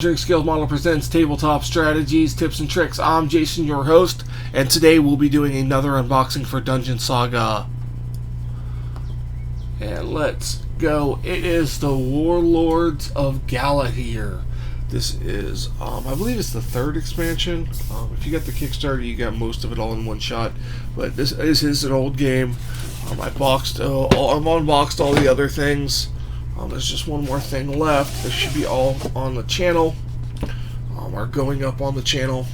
Drink Skills Model presents Tabletop Strategies, Tips, and Tricks. I'm Jason, your host, and today we'll be doing another unboxing for Dungeon Saga. And let's go. It is the Warlords of Galahir. This is, I believe it's the third expansion. If you got the Kickstarter, you got most of it all in one shot. But this is an old game. I've unboxed all the other things. There's just one more thing left. This should be all on the channel, or going up on the channel.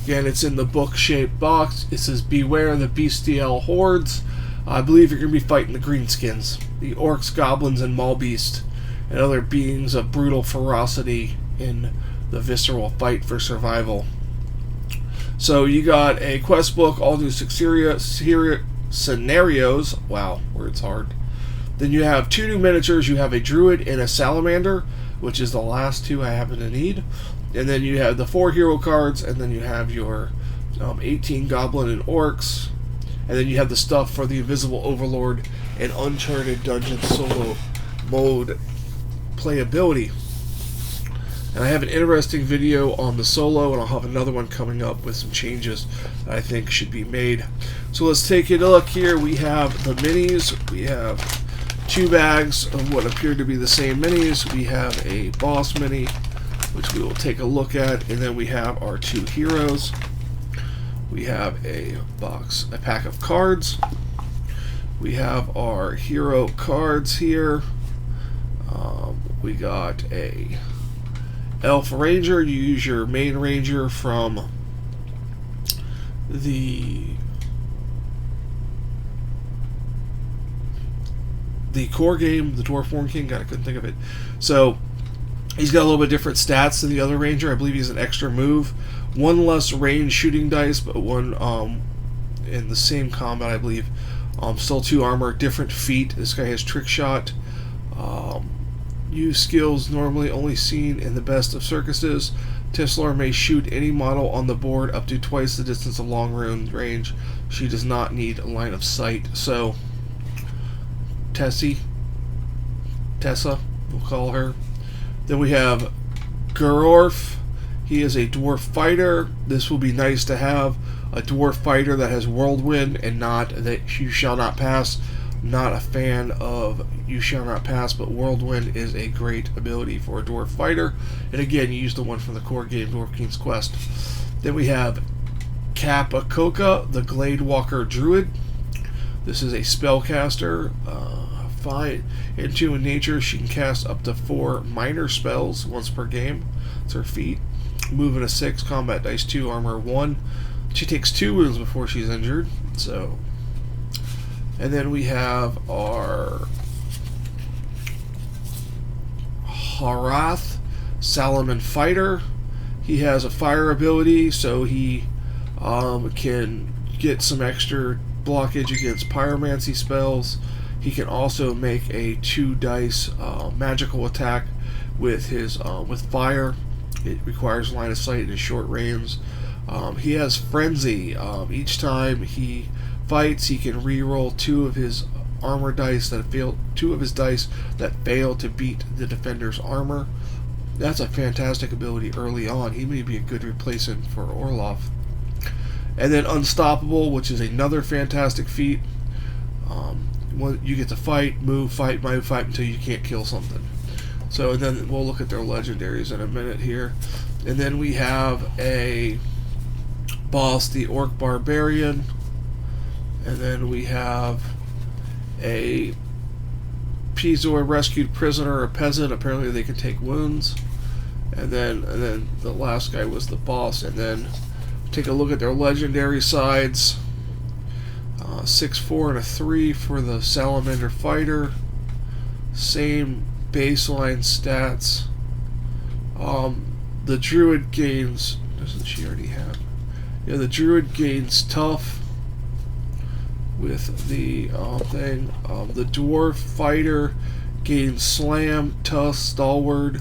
Again, it's in the book-shaped box. It says, "Beware the bestial hordes." I believe you're going to be fighting the greenskins, the orcs, goblins, and maulbeast, and other beings of brutal ferocity in the visceral fight for survival. So you got a quest book, all new scenarios. Wow, words hard. Then you have two new miniatures. You have a druid and a salamander, which is the last two I happen to need. And then you have the 4 hero cards, and then you have your 18 goblin and orcs. And then you have the stuff for the invisible overlord and Uncharted Dungeon solo mode playability. And I have an interesting video on the solo, and I'll have another one coming up with some changes that I think should be made. So let's take a look here. We have the minis. We have 2 bags of what appear to be the same minis. We have a boss mini, which we will take a look at, and then we have our 2 heroes. We have a pack of cards. We have our hero cards here. We got a elf ranger. You use your main ranger from the core game, the Dwarf Worm King. God, I couldn't think of it. So he's got a little bit different stats than the other ranger. I believe he's an extra move, 1 less range shooting dice, but 1 in the same combat, I believe. Still 2 armor, different feat. This guy has trick shot. Use skills normally only seen in the best of circuses. Tislar may shoot any model on the board up to twice the distance of long range. She does not need a line of sight. So Tessa, we'll call her. Then we have Gerorf. He is a dwarf fighter. This will be nice to have a dwarf fighter that has whirlwind and not that you shall not pass. Not a fan of you shall not pass, but whirlwind is a great ability for a dwarf fighter. And again, you use the one from the core game, Dwarf King's Quest. Then we have Kapakoka, the Glade Walker Druid. This is a spellcaster. 5 and 2 in nature. She can cast up to 4 minor spells once per game. It's her feat. Moving a 6, combat dice 2, armor 1. She takes 2 wounds before she's injured. So, and then we have our Harath, Salomon Fighter. He has a fire ability, so he can get some extra blockage against pyromancy spells. He can also make a 2 dice magical attack with his with fire. It requires line of sight and short range. He has frenzy. Each time he fights, he can re-roll 2 of his armor dice that fail. 2 of his dice that fail to beat the defender's armor. That's a fantastic ability early on. He may be a good replacement for Orloff. And then Unstoppable, which is another fantastic feat. You get to fight, move, until you can't kill something. So, and then we'll look at their legendaries in a minute here. And then we have a boss, the Orc Barbarian. And then we have a Pizor rescued prisoner, a peasant. Apparently they can take wounds. And then the last guy was the boss. And then take a look at their legendary sides. 6, 4, and a 3 for the Salamander Fighter. Same baseline stats. The Druid gains... Doesn't she already have? Yeah, the Druid gains tough with the thing. The Dwarf Fighter gains slam, tough, stalwart.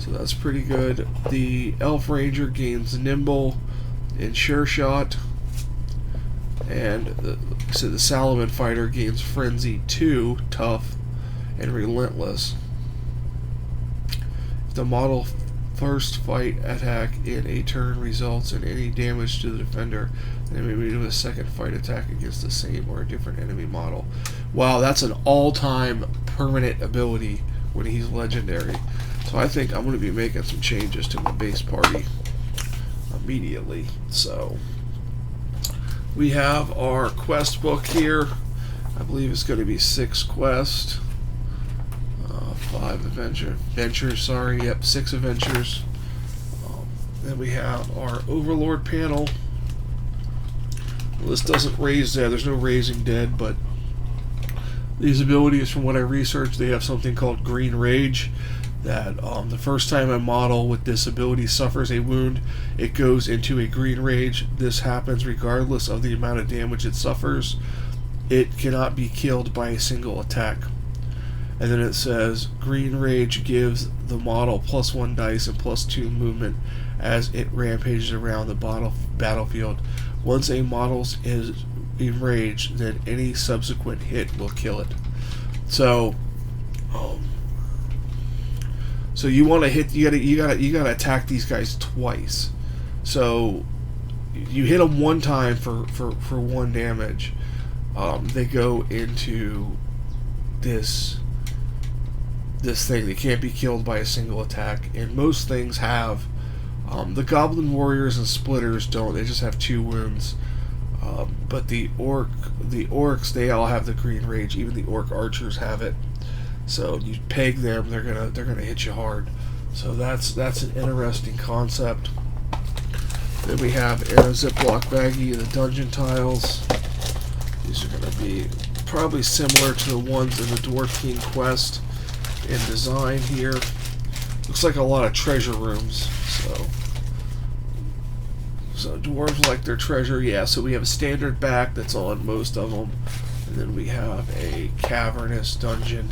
So that's pretty good. The Elf Ranger gains nimble and sure shot. And the Salomon Fighter gains Frenzy 2, Tough, and Relentless. If the model first fight attack in a turn results in any damage to the defender, then it may do a second fight attack against the same or a different enemy model. Wow, that's an all-time permanent ability when he's legendary. So I think I'm going to be making some changes to my base party immediately. So we have our quest book here. I believe it's going to be 6 quests. 5 adventures, sorry, yep, 6 adventures. Then we have our Overlord panel. Well, this doesn't raise dead, there's no raising dead, but these abilities, from what I researched, they have something called Green Rage, that the first time a model with this ability suffers a wound, it goes into a Green Rage. This happens regardless of the amount of damage it suffers. It cannot be killed by a single attack. And then it says, Green Rage gives the model +1 dice and +2 movement as it rampages around the battlefield. Once a model is enraged, then any subsequent hit will kill it. So you want to hit. You gotta attack these guys twice. So you hit them one time for 1 damage. They go into this thing. They can't be killed by a single attack, and most things have. The Goblin Warriors and Splitters don't. They just have 2 wounds. But the orcs, they all have the Green Rage. Even the orc archers have it. So you peg them, they're gonna hit you hard. So that's an interesting concept. Then we have in a Ziploc baggie the dungeon tiles. These are gonna be probably similar to the ones in the Dwarf King quest in design here. Looks like a lot of treasure rooms. So dwarves like their treasure, yeah. So we have a standard back that's on most of them, and then we have a cavernous dungeon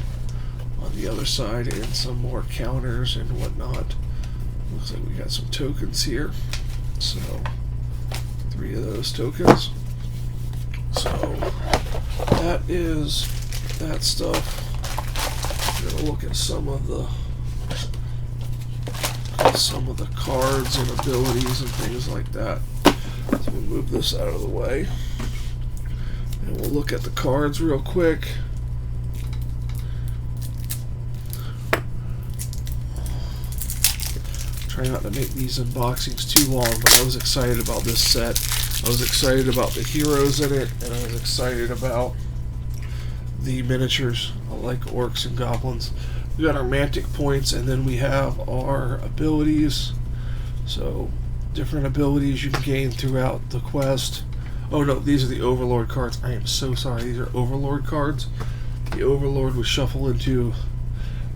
on the other side, and some more counters and whatnot. Looks like we got some tokens here. So 3 of those tokens. So that is that stuff. I'm gonna look at some of the cards and abilities and things like that. So we'll move this out of the way, and we'll look at the cards real quick. Try not to make these unboxings too long, but I was excited about this set. I was excited about the heroes in it, and I was excited about the miniatures. I like orcs and goblins. We got our mantic points, and then we have our abilities. So different abilities you can gain throughout the quest. Oh no, these are the Overlord cards. I am so sorry. These are Overlord cards. The Overlord was shuffled into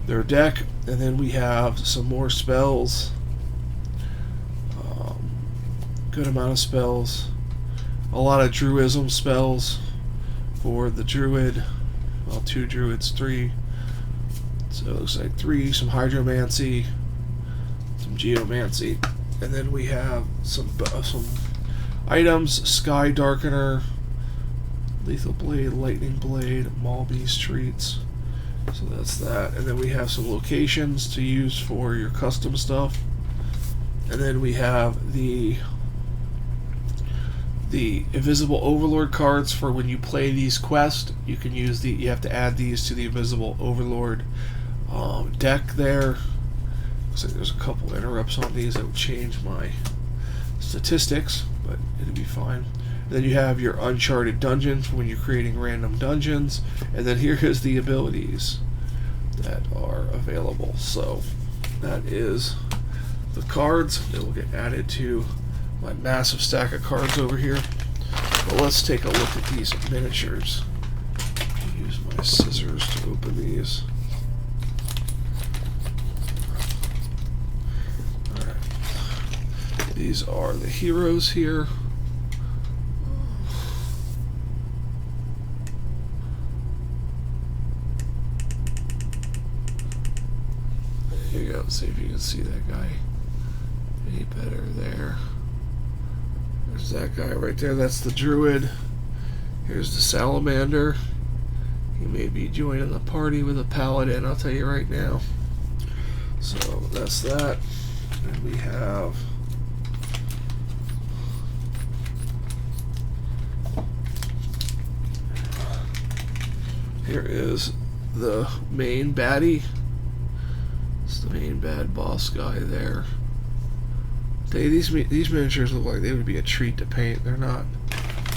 their deck, and then we have some more spells. Good amount of spells. A lot of druidism spells for the druid. Well, 2 druids, 3. So it looks like 3. Some hydromancy, some geomancy, and then we have some items: Sky Darkener, Lethal Blade, Lightning Blade, Malby's Treats. So that's that. And then we have some locations to use for your custom stuff. And then we have the invisible Overlord cards for when you play these quests. You can use you have to add these to the invisible Overlord deck there. Looks like there's a couple interrupts on these that would change my statistics, but it'll be fine. And then you have your Uncharted dungeons for when you're creating random dungeons, and then here is the abilities that are available. So that is the cards that will get added to my massive stack of cards over here. But let's take a look at these miniatures. I'll use my scissors to open these. Alright. These are the heroes here. There you go. See if you can see that guy any better there. There's that guy right there. That's the druid. Here's the salamander. He may be joining the party with a paladin, I'll tell you right now. So that's that. And we have here is the main baddie. It's the main bad boss guy there. These miniatures look like they would be a treat to paint. They're not.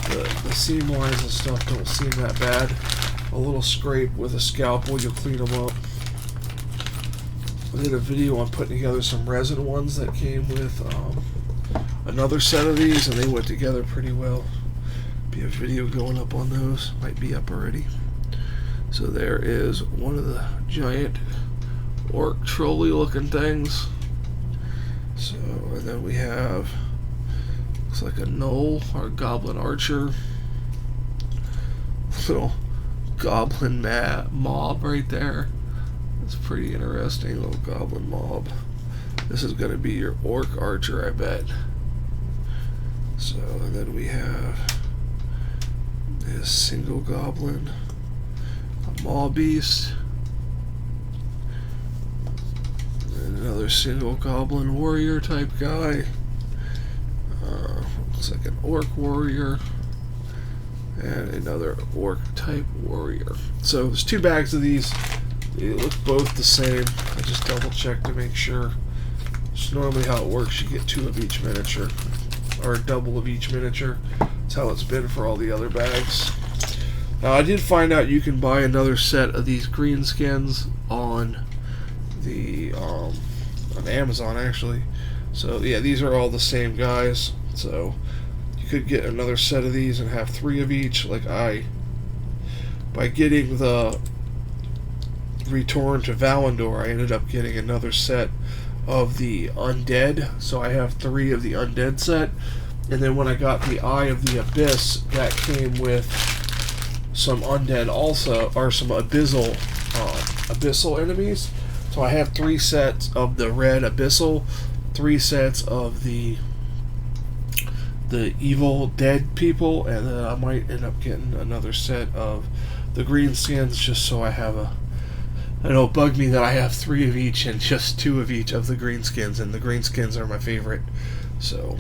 The seam lines and stuff don't seem that bad. A little scrape with a scalpel, you'll clean them up. I did a video on putting together some resin ones that came with another set of these, and they went together pretty well. Be a video going up on those. Might be up already. So there is one of the giant orc trolley looking things. So, and then we have, looks like a gnoll or a goblin archer. Little goblin mob right there. It's pretty interesting, little goblin mob. This is going to be your orc archer, I bet. So, and then we have this single goblin, a maw beast, and another single goblin warrior type guy. Looks like an orc warrior, and another orc type warrior. So there's 2 bags of these. They look both the same. I just double checked to make sure. It's normally how it works. You get 2 of each miniature, or a double of each miniature. That's how it's been for all the other bags. Now I did find out you can buy another set of these green skins on the on Amazon actually. So yeah, these are all the same guys. So you could get another set of these and have 3 of each. Like by getting the Return to Valandor, I ended up getting another set of the undead. So I have 3 of the undead set. And then when I got the Eye of the Abyss, that came with some undead also, or some abyssal enemies. So I have 3 sets of the red abyssal, 3 sets of the evil dead people, and then I might end up getting another set of the green skins, just so I have a. I know it bugged me that I have 3 of each and just 2 of each of the green skins, and the green skins are my favorite. So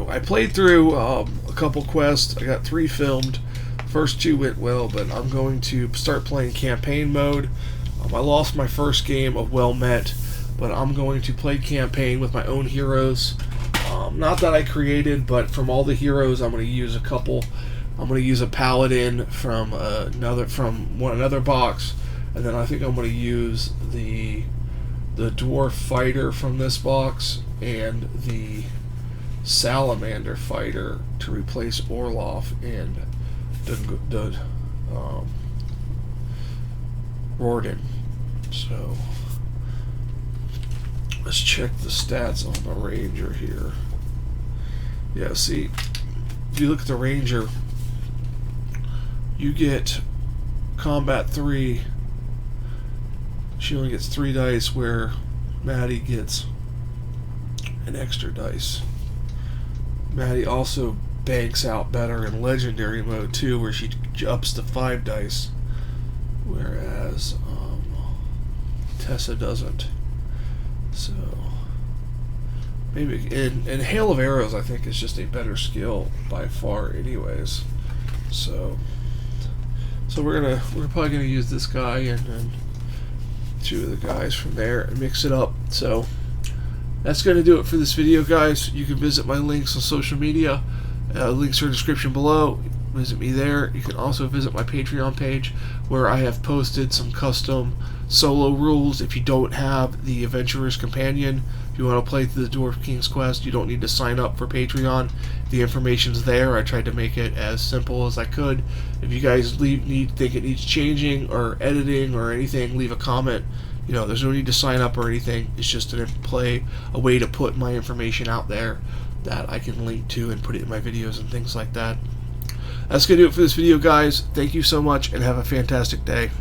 I played through a couple quests. I got 3 filmed. First 2 went well, but I'm going to start playing campaign mode. I lost my first game of Well Met, but I'm going to play campaign with my own heroes. Not that I created, but from all the heroes, I'm going to use a couple. I'm going to use a paladin from another box, and then I think I'm going to use the dwarf fighter from this box and the salamander fighter to replace Orloff and the Rorden. So let's check the stats on the ranger here. Yeah, see, if you look at the ranger, you get combat 3. She only gets 3 dice, where Maddie gets an extra dice. Maddie also banks out better in legendary mode too, where she ups to 5 dice, whereas Tessa doesn't. So maybe in Hail of Arrows, I think is just a better skill by far, anyways. So we're probably gonna use this guy and 2 of the guys from there and mix it up. So that's going to do it for this video, guys. You can visit my links on social media. Links are in the description below. Visit me there. You can also visit my Patreon page, where I have posted some custom solo rules. If you don't have the Adventurer's Companion, if you want to play through the Dwarf King's Quest, you don't need to sign up for Patreon. The information's there. I tried to make it as simple as I could. If you guys think it needs changing or editing or anything, leave a comment. You know, there's no need to sign up or anything. It's just a way to put my information out there that I can link to and put it in my videos and things like that. That's going to do it for this video, guys. Thank you so much, and have a fantastic day.